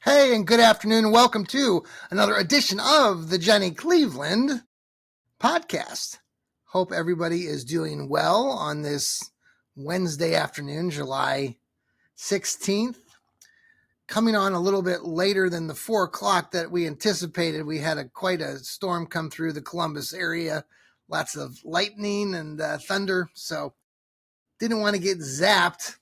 Hey, and good afternoon. Welcome to another edition of the Jenny Cleveland podcast. Hope everybody is doing well on this Wednesday afternoon, July 16th. Coming on a little bit later than the 4 o'clock that we anticipated. We had quite a storm come through the Columbus area. Lots of lightning and thunder, so didn't want to get zapped.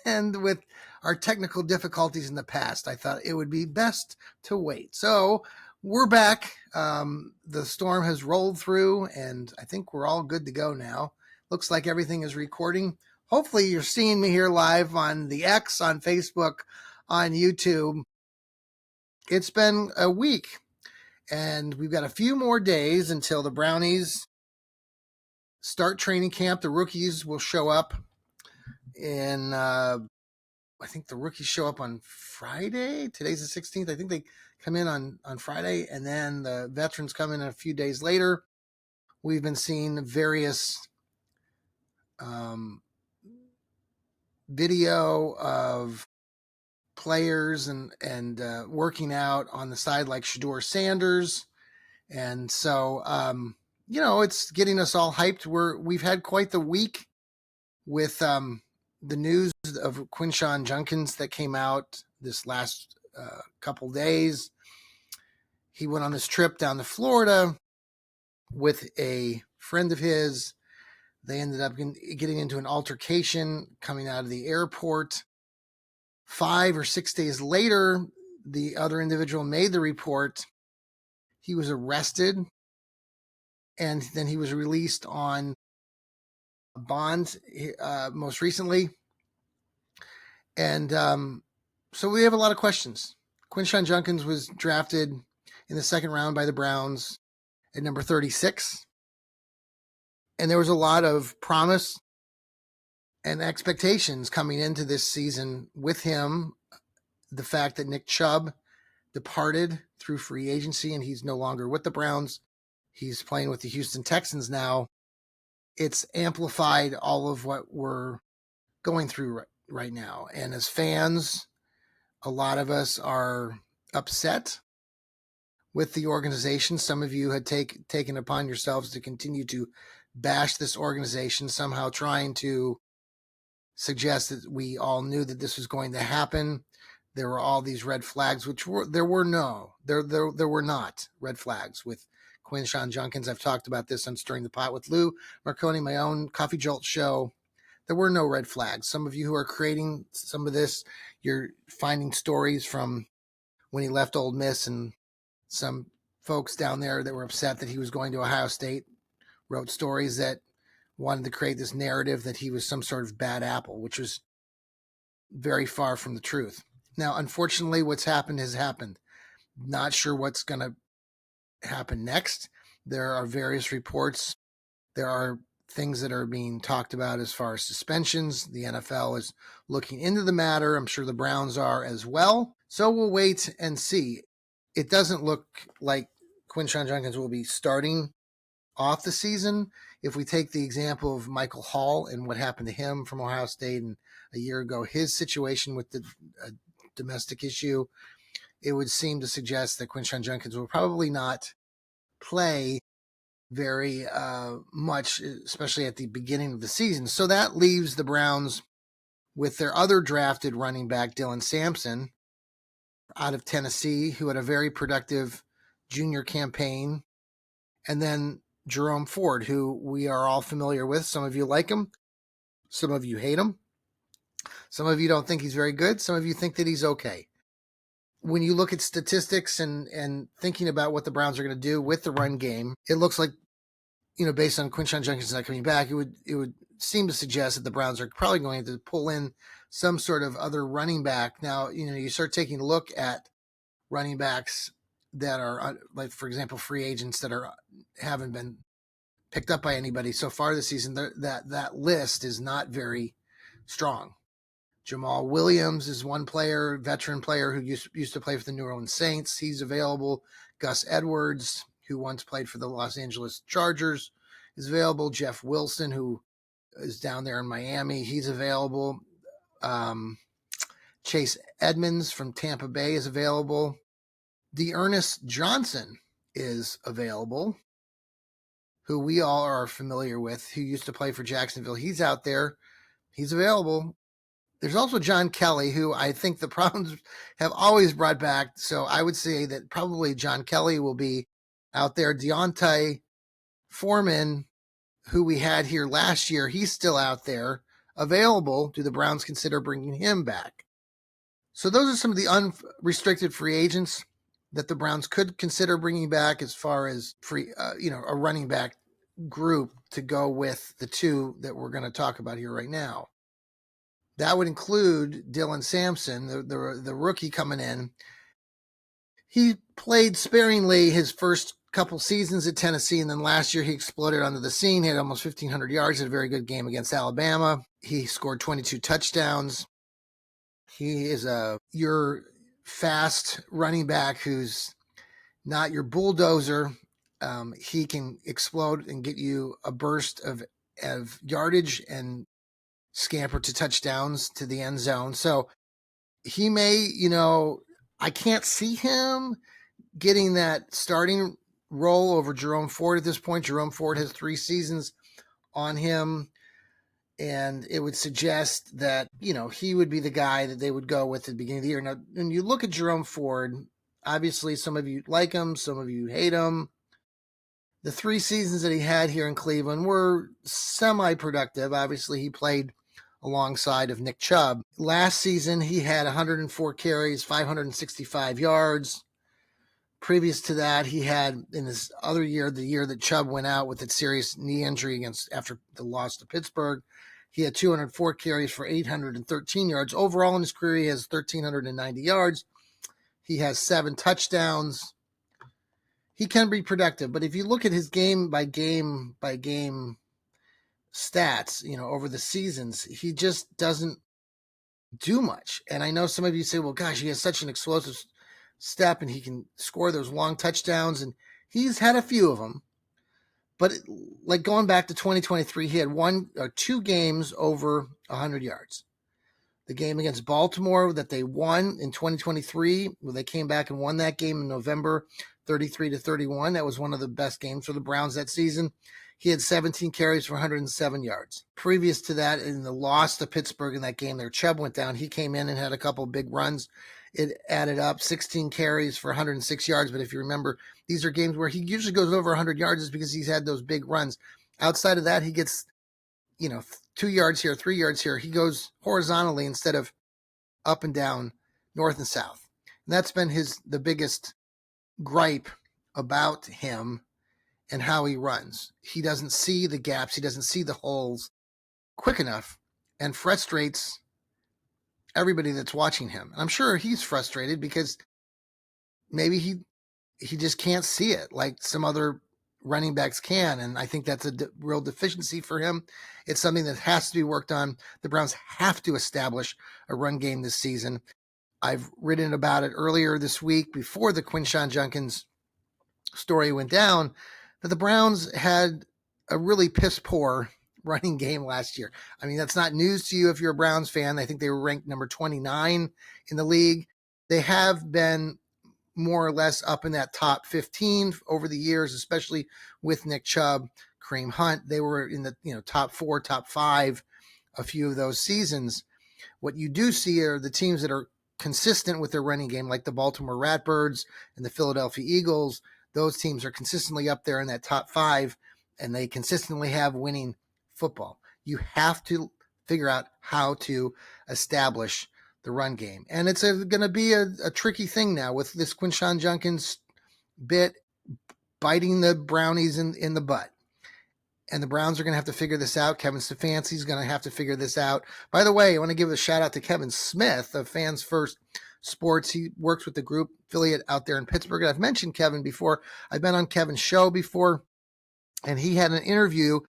And with our technical difficulties in the past, I thought it would be best to wait. So we're back. The storm has rolled through, and I think we're all good to go now. Looks like everything is recording. Hopefully you're seeing me here live on the X, on Facebook, on YouTube. It's been a week, and we've got a few more days until the Brownies start training camp. The rookies will show up in I think the rookies show up on Friday. Today's the 16th. I think they come in on Friday, and then the veterans come in a few days later. We've been seeing various video of players and working out on the side, like Shedeur Sanders. And so, it's getting us all hyped. We've had quite the week with the news of Quinshon Judkins that came out this last couple days. He went on this trip down to Florida with a friend of his. They ended up getting into an altercation coming out of the airport. 5 or 6 days later, the other individual made the report. He was arrested, and then he was released on bond most recently. And so we have a lot of questions. Quinshon Judkins was drafted in the second round by the Browns at number 36. And there was a lot of promise and expectations coming into this season with him. The fact that Nick Chubb departed through free agency and he's no longer with the Browns. He's playing with the Houston Texans now. It's amplified all of what we're going through right now. And as fans, a lot of us are upset with the organization. Some of you had taken upon yourselves to continue to bash this organization, somehow trying to suggest that we all knew that this was going to happen. There were all these red flags, there were not red flags with Quinshon Judkins. I've talked about this on Stirring the Pot with Lou Marconi, my own Coffee Jolt show. There were no red flags. Some of you who are creating some of this, you're finding stories from when he left Ole Miss, and some folks down there that were upset that he was going to Ohio State wrote stories that wanted to create this narrative that he was some sort of bad apple, which was very far from the truth. Now, unfortunately, what's happened has happened. Not sure what's going to happen next. There are various reports. There are things that are being talked about as far as suspensions. The NFL is looking into the matter. I'm sure the Browns are as well. So we'll wait and see. It doesn't look like Quinshon Judkins will be starting off the season. If we take the example of Michael Hall and what happened to him from Ohio State and a year ago, his situation with the domestic issue, it would seem to suggest that Quinshon Judkins will probably not play very much, especially at the beginning of the season. So that leaves the Browns with their other drafted running back, Dylan Sampson, out of Tennessee, who had a very productive junior campaign. And then Jerome Ford, who we are all familiar with. Some of you like him. Some of you hate him. Some of you don't think he's very good. Some of you think that he's okay. When you look at statistics and thinking about what the Browns are going to do with the run game, it looks like, based on Quinshon Judkins not coming back, it would seem to suggest that the Browns are probably going to pull in some sort of other running back. Now, you start taking a look at running backs that are, like, for example, free agents that haven't been picked up by anybody so far this season. That list is not very strong. Jamal Williams is one player, veteran player who used to play for the New Orleans Saints. He's available. Gus Edwards, who once played for the Los Angeles Chargers, is available. Jeff Wilson, who is down there in Miami, he's available. Chase Edmonds from Tampa Bay is available. D'Ernest Johnson is available, who we all are familiar with, who used to play for Jacksonville. He's out there. He's available. There's also John Kelly, who I think the Browns have always brought back. So I would say that probably John Kelly will be out there. Deontay Foreman, who we had here last year, he's still out there available. Do the Browns consider bringing him back? So those are some of the unrestricted free agents that the Browns could consider bringing back as far as a running back group to go with the two that we're going to talk about here right now. That would include Dylan Sampson, the rookie coming in. He played sparingly his first couple seasons at Tennessee, and then last year he exploded onto the scene. He had almost 1,500 yards, had a very good game against Alabama. He scored 22 touchdowns. He is your fast running back who's not your bulldozer. He can explode and get you a burst of yardage and scamper to touchdowns to the end zone. So he may, I can't see him getting that starting role over Jerome Ford at this point. Jerome Ford has 3 seasons on him, and it would suggest that, he would be the guy that they would go with at the beginning of the year. Now, when you look at Jerome Ford, obviously some of you like him, some of you hate him. The 3 seasons that he had here in Cleveland were semi-productive. Obviously, he played alongside of Nick Chubb. Last season, he had 104 carries, 565 yards. Previous to that, he had in his other year, the year that Chubb went out with a serious knee injury after the loss to Pittsburgh, he had 204 carries for 813 yards. Overall in his career, he has 1,390 yards. He has 7 touchdowns. He can be productive, but if you look at his game by game stats, over the seasons, he just doesn't do much. And I know some of you say, well, gosh, he has such an explosive step and he can score those long touchdowns, and he's had a few of them. But like going back to 2023, he had 1 or 2 games over 100 yards. The game against Baltimore that they won in 2023, where they came back and won that game in November, 33-31. That was one of the best games for the Browns that season. He had 17 carries for 107 yards. Previous to that, in the loss to Pittsburgh in that game, their Chubb went down. He came in and had a couple big runs. It added up 16 carries for 106 yards. But if you remember, these are games where he usually goes over 100 yards is because he's had those big runs. Outside of that, he gets, 2 yards here, 3 yards here. He goes horizontally instead of up and down, north and south. And that's been the biggest gripe about him and how he runs. He doesn't see the gaps. He doesn't see the holes quick enough, and frustrates everybody that's watching him. And I'm sure he's frustrated because maybe he just can't see it like some other running backs can. And I think that's a real deficiency for him. It's something that has to be worked on. The Browns have to establish a run game this season. I've written about it earlier this week before the Quinshon Judkins story went down, that the Browns had a really piss poor running game last year. I mean, that's not news to you if you're a Browns fan. I think they were ranked number 29 in the league. They have been more or less up in that top 15 over the years, especially with Nick Chubb, Kareem Hunt. They were in the top 4, top 5 a few of those seasons. What you do see are the teams that are consistent with their running game, like the Baltimore Ratbirds and the Philadelphia Eagles. Those teams are consistently up there in that top 5, and they consistently have winning football. You have to figure out how to establish the run game. And it's going to be a tricky thing now with this Quinshon Judkins bit biting the Brownies in the butt. And the Browns are going to have to figure this out. Kevin Stefanski is going to have to figure this out. By the way, I want to give a shout out to Kevin Smith of Fans First Sports. He works with the group affiliate out there in Pittsburgh. I've mentioned Kevin before. I've been on Kevin's show before, and he had an interview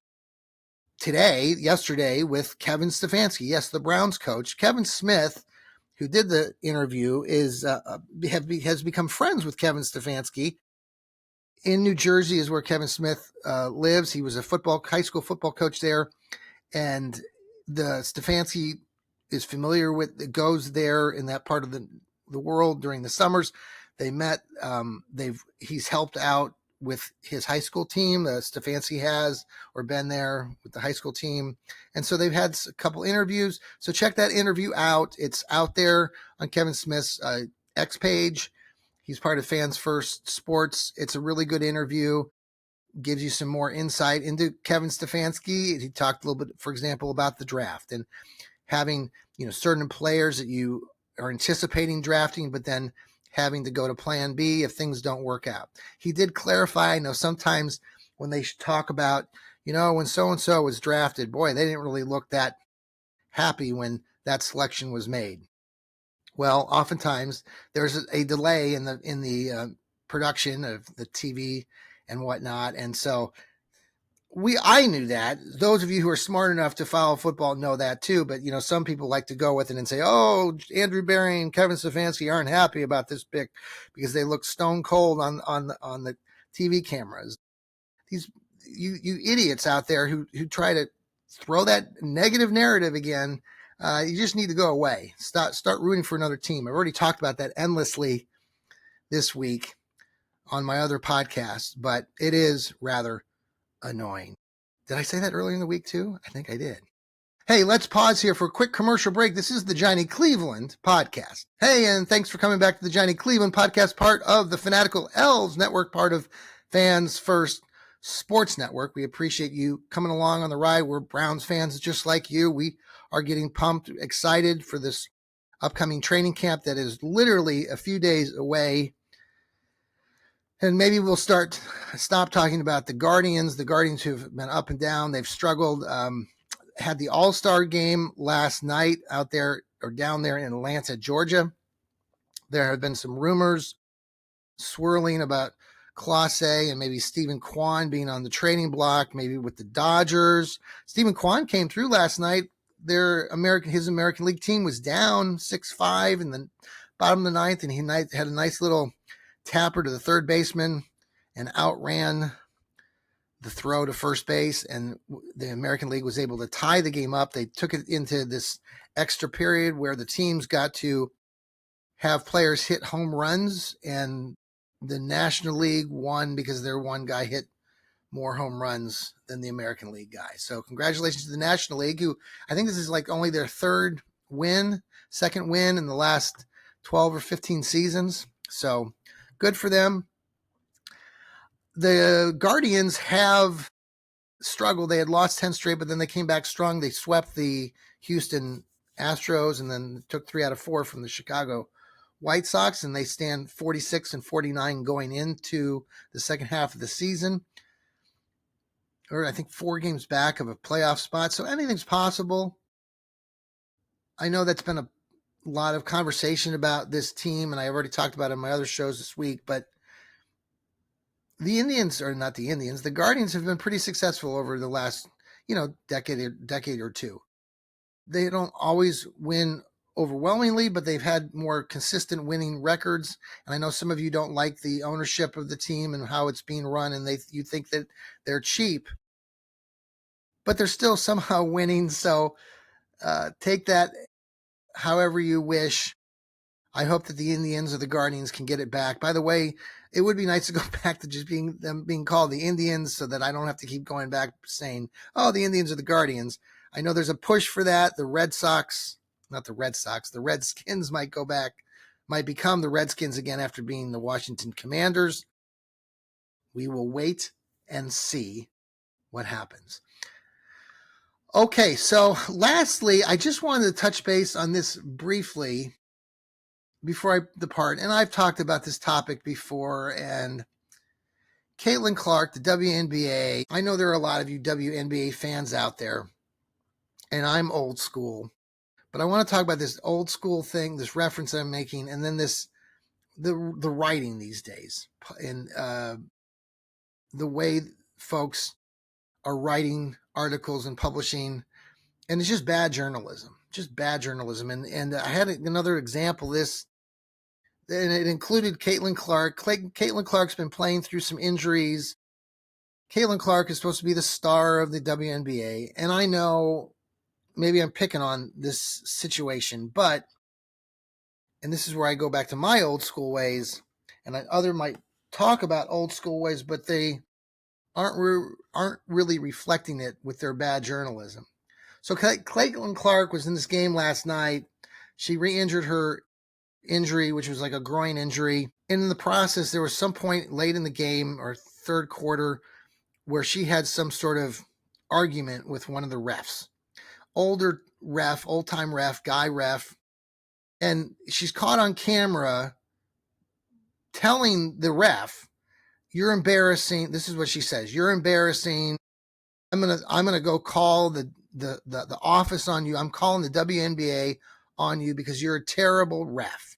yesterday with Kevin Stefanski. Yes, the Browns coach. Kevin Smith, who did the interview, has become friends with Kevin Stefanski. In New Jersey is where Kevin Smith lives. He was a high school football coach there, and the Stefanski is familiar with, that goes there in that part of the world during the summers. They met. He's helped out with his high school team. Stefanski has, or been there with the high school team, and so they've had a couple interviews. So check that interview out. It's out there on Kevin Smith's X page. He's part of Fans First Sports. It's a really good interview. Gives you some more insight into Kevin Stefanski. He talked a little bit, for example, about the draft and having, certain players that you are anticipating drafting, but then having to go to plan B if things don't work out. He did clarify, I know sometimes when they talk about, when so-and-so was drafted, boy, they didn't really look that happy when that selection was made. Well, oftentimes there's a delay in the production of the TV and whatnot. And so I knew that. Those of you who are smart enough to follow football know that too. But, some people like to go with it and say, oh, Andrew Berry and Kevin Stefanski aren't happy about this pick because they look stone cold on the TV cameras. These, you idiots out there who try to throw that negative narrative again, you just need to go away. Start rooting for another team. I've already talked about that endlessly this week on my other podcast, but it is rather annoying. Did I say that earlier in the week too? I think I did. Hey, let's pause here for a quick commercial break. This is the Johnny Cleveland podcast. Hey, and thanks for coming back to the Johnny Cleveland podcast, part of the Fanatical Elves Network, part of Fans First Sports Network. We appreciate you coming along on the ride. We're Browns fans just like you. We are getting pumped, excited for this upcoming training camp that is literally a few days away. And maybe we'll stop talking about the Guardians. The Guardians who've been up and down. They've struggled. Had the All-Star game last night out there or down there in Atlanta, Georgia. There have been some rumors swirling about Clase and maybe Stephen Kwan being on the trading block, maybe with the Dodgers. Stephen Kwan came through last night. His American League team was down 6-5 in the bottom of the ninth, and he had a nice little tapper to the third baseman and outran the throw to first base, and the American League was able to tie the game up. They took it into this extra period where the teams got to have players hit home runs, and the National League won because their one guy hit more home runs than the American League guy. So congratulations to the National League, who I think this is like only their second win in the last 12 or 15 seasons. So good for them. The Guardians have struggled. They had lost 10 straight, but then they came back strong. They swept the Houston Astros and then took 3 out of 4 from the Chicago White Sox, and they stand 46-49 going into the second half of the season. Or I think 4 games back of a playoff spot. So anything's possible. I know that's been a lot of conversation about this team, and I've already talked about it in my other shows this week, but the Guardians have been pretty successful over the last, decade or two. They don't always win overwhelmingly, but they've had more consistent winning records. And I know some of you don't like the ownership of the team and how it's being run, and you think that they're cheap, but they're still somehow winning. So take that however you wish. I hope that the Indians or the Guardians can get it back. By the way, it would be nice to go back to just being called the Indians, so that I don't have to keep going back saying, oh, the Indians or the Guardians. I know there's a push for that. The Redskins might become the Redskins again after being the Washington Commanders. We will wait and see what happens. Okay, so lastly, I just wanted to touch base on this briefly before I depart, and I've talked about this topic before, and Caitlin Clark, the WNBA, I know there are a lot of you WNBA fans out there, and I'm old school, but I want to talk about this old school thing, this reference I'm making, and then the writing these days, and the way folks are writing articles and publishing, and it's just bad journalism, and I had another example of this, and it included Caitlin Clark. Caitlin Clark's been playing through some injuries. Caitlin Clark is supposed to be the star of the WNBA, and I know maybe I'm picking on this situation, but, and this is where I go back to my old school ways, and other might talk about old school ways, but they aren't really reflecting it with their bad journalism. So Caitlin Clark was in this game last night. She re-injured her injury, which was like a groin injury. And in the process, there was some point late in the game or third quarter where she had some sort of argument with one of the refs. Older ref, old-time ref, guy ref. And she's caught on camera telling the ref, "You're embarrassing." This is what she says: "You're embarrassing. I'm gonna go call the office on you. I'm calling the WNBA on you because you're a terrible ref."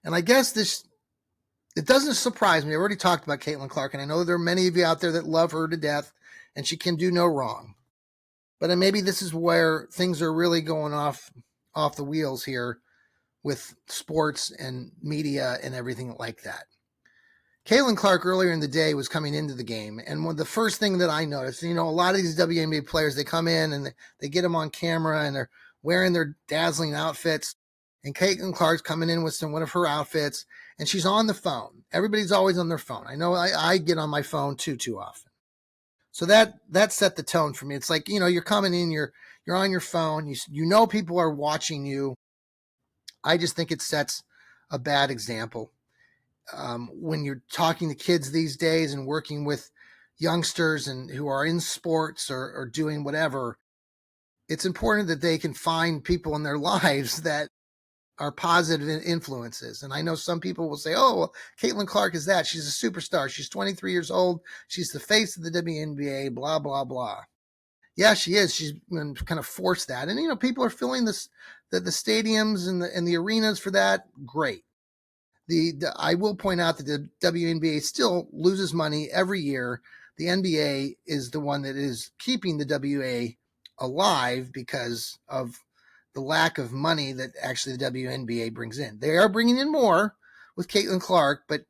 And I guess it doesn't surprise me. I already talked about Caitlin Clark, and I know there are many of you out there that love her to death, and she can do no wrong. But maybe this is where things are really going off the wheels here with sports and media and everything like that. Caitlin Clark earlier in the day was coming into the game, and the first thing that I noticed, a lot of these WNBA players, they come in and they get them on camera and they're wearing their dazzling outfits, and Caitlin Clark's coming in with one of her outfits, and she's on the phone. Everybody's always on their phone. I know I get on my phone too often. So that set the tone for me. It's like, you're coming in, you're on your phone, people are watching you. I just think it sets a bad example. When you're talking to kids these days and working with youngsters and who are in sports or doing whatever, it's important that they can find people in their lives that are positive influences. And I know some people will say, "Oh, well, Caitlin Clark is that. She's a superstar. She's 23 years old. She's the face of the WNBA, blah, blah, blah." Yeah, she is. She's been kind of forced that. And, people are filling the stadiums and the arenas for that. Great. I will point out that the WNBA still loses money every year. The NBA is the one that is keeping the WA alive because of the lack of money that actually the WNBA brings in. They are bringing in more with Caitlin Clark, but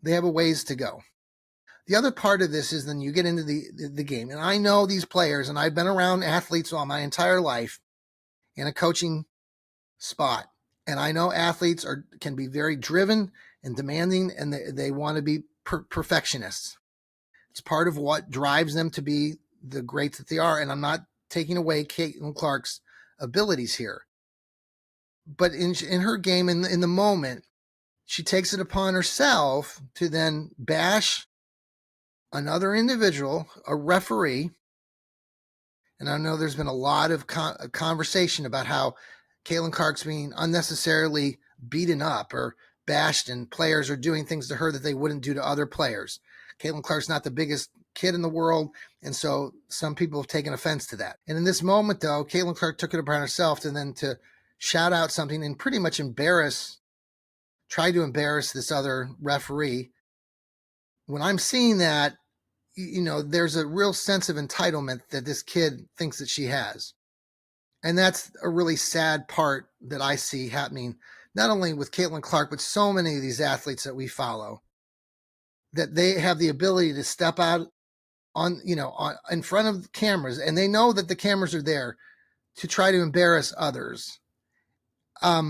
they have a ways to go. The other part of this is then you get into the game. And I know these players, and I've been around athletes all my entire life in a coaching spot. And I know athletes can be very driven and demanding, and they want to be perfectionists. It's part of what drives them to be the greats that they are. And I'm not taking away Caitlin Clark's abilities here. But in her game, in the moment, she takes it upon herself to then bash another individual, a referee. And I know there's been a lot of conversation about how Caitlin Clark's being unnecessarily beaten up or bashed, and players are doing things to her that they wouldn't do to other players. Caitlin Clark's not the biggest kid in the world, and so some people have taken offense to that. And in this moment, though, Caitlin Clark took it upon herself to shout out something and pretty much try to embarrass this other referee. When I'm seeing that, there's a real sense of entitlement that this kid thinks that she has. And that's a really sad part that I see happening, not only with Caitlin Clark, but so many of these athletes that we follow, that they have the ability to step out in front of cameras, and they know that the cameras are there to try to embarrass others. A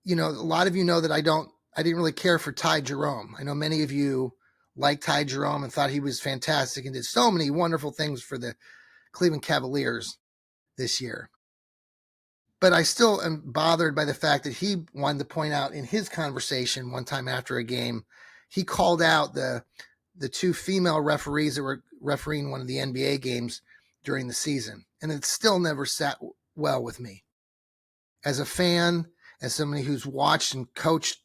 lot of you know that I didn't really care for Ty Jerome. I know many of you liked Ty Jerome and thought he was fantastic and did so many wonderful things for the Cleveland Cavaliers this year. But I still am bothered by the fact that he wanted to point out in his conversation one time after a game, he called out the two female referees that were refereeing one of the NBA games during the season. And it still never sat well with me. As a fan, as somebody who's watched and coached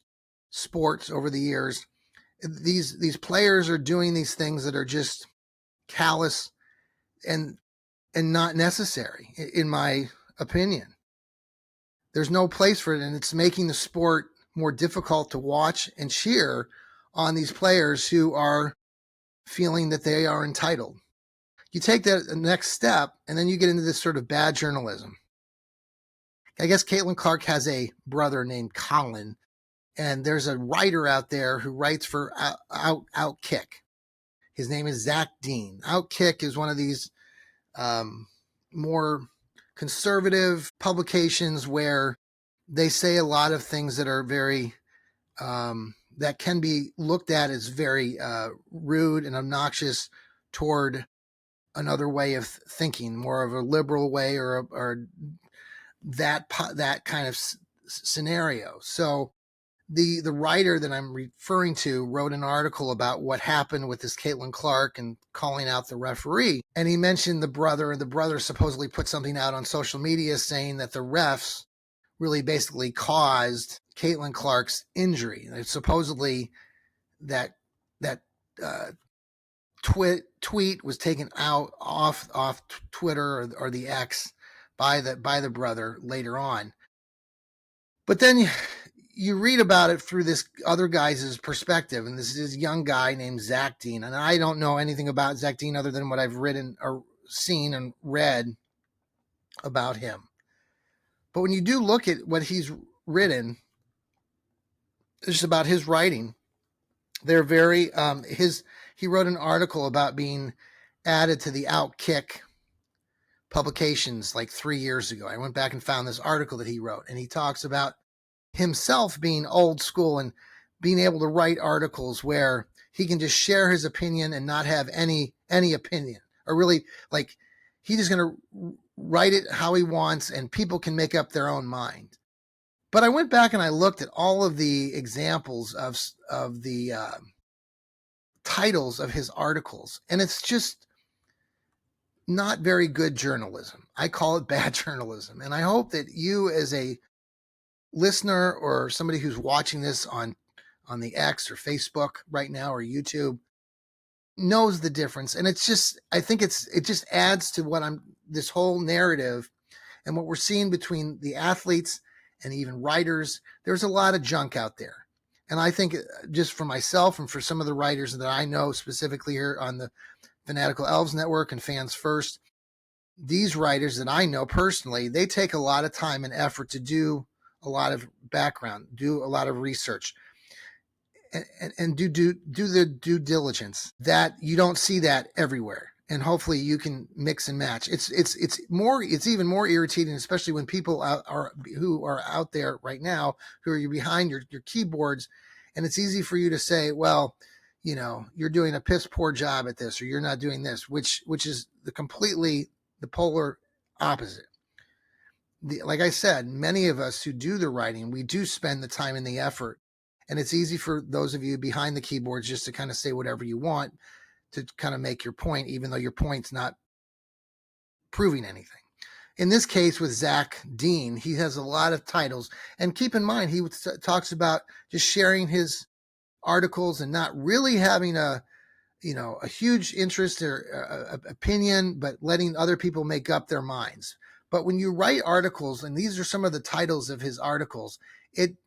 sports over the years, these players are doing these things that are just callous and not necessary, in my opinion. There's no place for it, and it's making the sport more difficult to watch and cheer on these players who are feeling that they are entitled. You take that next step, and then you get into this sort of bad journalism. I guess Caitlin Clark has a brother named Colin, and there's a writer out there who writes for Outkick. His name is Zach Dean. Outkick is one of these more conservative publications where they say a lot of things that are very that can be looked at as very rude and obnoxious toward another way of thinking, more of a liberal way, or that kind of scenario. So the writer that I'm referring to wrote an article about what happened with this Caitlin Clark and calling out the referee. And he mentioned the brother. The brother supposedly put something out on social media saying that the refs really basically caused Caitlin Clark's injury. And supposedly that uh, tweet was taken out off Twitter or the X by the brother later on. But then you read about it through this other guy's perspective, and this is a young guy named Zach Dean, and I don't know anything about Zach Dean other than what I've written or seen and read about him. But when you do look at what he's written, just about his writing, they're very he wrote an article about being added to the Outkick publications like 3 years ago. I went back and found this article that he wrote, and he talks about himself being old school and being able to write articles where he can just share his opinion and not have any opinion, or really, like, he's just going to write it how he wants and people can make up their own mind. But I went back and I looked at all of the examples of the titles of his articles, and it's just not very good journalism. I call it bad journalism. And I hope that you, as a listener or somebody who's watching this on the X or Facebook right now or YouTube, knows the difference. And it's just, I think it just adds to what this whole narrative and what we're seeing between the athletes and even writers. There's a lot of junk out there. And I think just for myself and for some of the writers that I know specifically here on the Fanatical Elves Network and Fans First, these writers that I know personally, they take a lot of time and effort to do a lot of background, do a lot of research, and do the due diligence that you don't see that everywhere. And hopefully you can mix and match. It's even more irritating, especially when people who are out there right now, who are behind your keyboards, and it's easy for you to say, well, you know, you're doing a piss poor job at this, or you're not doing this, which is the polar opposite. Like I said, many of us who do the writing, we do spend the time and the effort, and it's easy for those of you behind the keyboards just to kind of say whatever you want to kind of make your point, even though your point's not proving anything. In this case with Zach Dean, he has a lot of titles, and keep in mind, he talks about just sharing his articles and not really having a huge interest or opinion, but letting other people make up their minds. But when you write articles, and these are some of the titles of his articles, it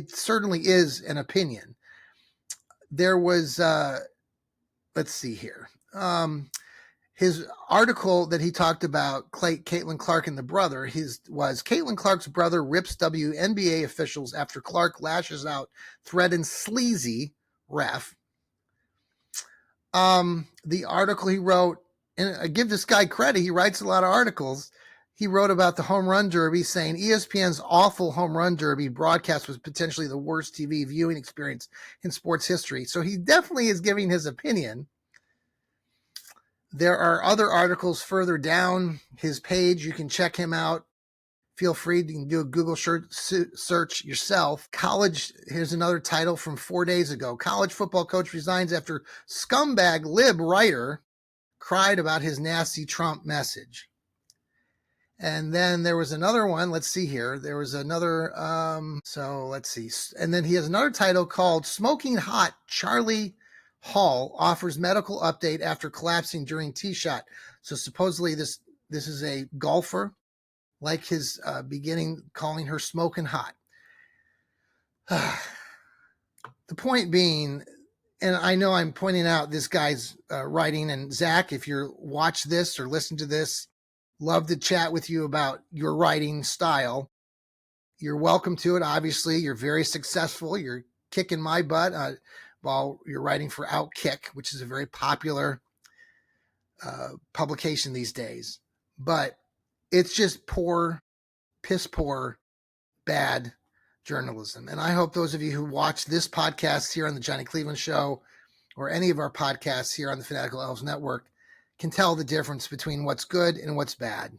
certainly is an opinion. There was let's see here. His article that he talked about Caitlin Clark and the brother, was Caitlin Clark's brother rips WNBA officials after Clark lashes out, threatens sleazy ref. The article he wrote, and I give this guy credit, he writes a lot of articles. He wrote about the home run derby, saying ESPN's awful home run derby broadcast was potentially the worst TV viewing experience in sports history. So he definitely is giving his opinion. There are other articles further down his page. You can check him out. Feel free to do a Google search yourself. Here's another title from 4 days ago. College football coach resigns after scumbag lib writer cried about his nasty Trump message. And then there was another one. Let's see here. There was another. So let's see. And then he has another title called Smoking Hot. Charlie Hall offers medical update after collapsing during tee shot. So supposedly this is a golfer, like his beginning, calling her smoking hot. The point being, and I know I'm pointing out this guy's writing, and Zach, if you watch this or listen to this, love to chat with you about your writing style. You're welcome to it. Obviously, you're very successful. You're kicking my butt while you're writing for Outkick, which is a very popular publication these days. but it's just poor, piss poor, bad journalism. And I hope those of you who watch this podcast here on the Johnny Cleveland Show or any of our podcasts here on the Fanatical Elves Network can tell the difference between what's good and what's bad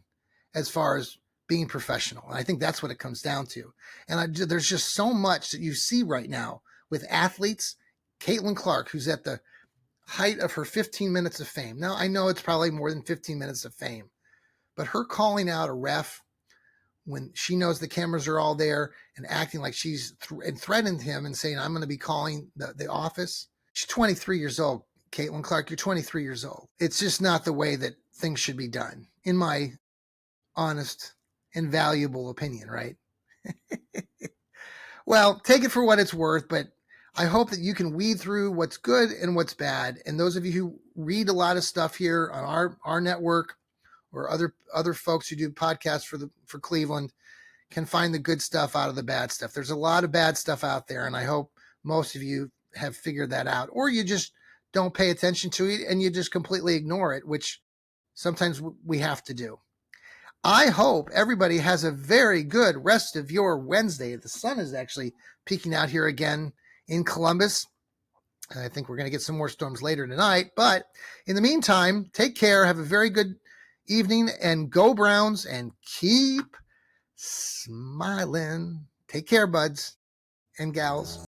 as far as being professional. And I think that's what it comes down to. And there's just so much that you see right now with athletes. Caitlin Clark, who's at the height of her 15 minutes of fame. Now, I know it's probably more than 15 minutes of fame, but her calling out a ref when she knows the cameras are all there and acting like she's and threatened him and saying, I'm going to be calling the office. She's 23 years old. Caitlin Clark, you're 23 years old. It's just not the way that things should be done, in my honest and valuable opinion, right? Well, take it for what it's worth, but I hope that you can weed through what's good and what's bad. And those of you who read a lot of stuff here on our network or other folks who do podcasts for Cleveland can find the good stuff out of the bad stuff. There's a lot of bad stuff out there, and I hope most of you have figured that out, or you just don't pay attention to it and you just completely ignore it, which sometimes we have to do. I hope everybody has a very good rest of your Wednesday. The sun is actually peeking out here again in Columbus. And I think we're going to get some more storms later tonight. But in the meantime, take care. Have a very good evening and go Browns and keep smiling. Take care, buds and gals.